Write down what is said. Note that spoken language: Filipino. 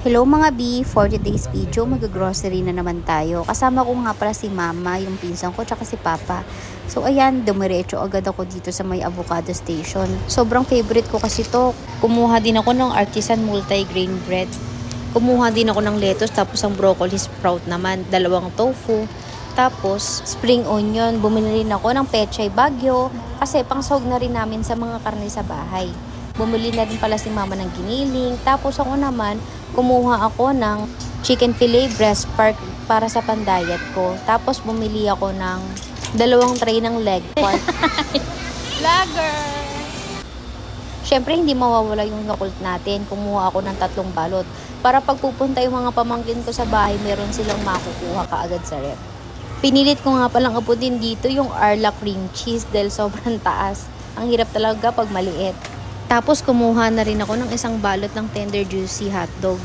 Hello mga B, for today's video, mag-grocery na naman tayo. Kasama ko nga pala si Mama, yung pinsan ko, tsaka si Papa. So ayan, dumiretso agad ako dito sa may avocado station. Sobrang favorite ko kasi to. Kumuha din ako ng artisan multi-grain bread. Kumuha din ako ng lettuce, tapos ang broccoli sprout naman, 2 tofu. Tapos, spring onion, bumili rin ako ng pechay bagyo kasi pangsahog na rin namin sa mga karne sa bahay. Bumili na din pala si Mama ng giniling. Tapos ako naman, kumuha ako ng chicken fillet breast pork para sa pandayat ko. Tapos bumili ako ng 2 tray ng leg pork. Vlogger! Syempre, hindi mawawala yung Yakult natin. Kumuha ako ng 3 balot. Para pagpupunta yung mga pamangkin ko sa bahay, meron silang makukuha kaagad sa ref. Pinilit ko nga palang abutin dito yung Arla cream cheese dahil sobrang taas. Ang hirap talaga pag maliit. Tapos kumuha na rin ako ng 1 balot ng tender juicy hotdog.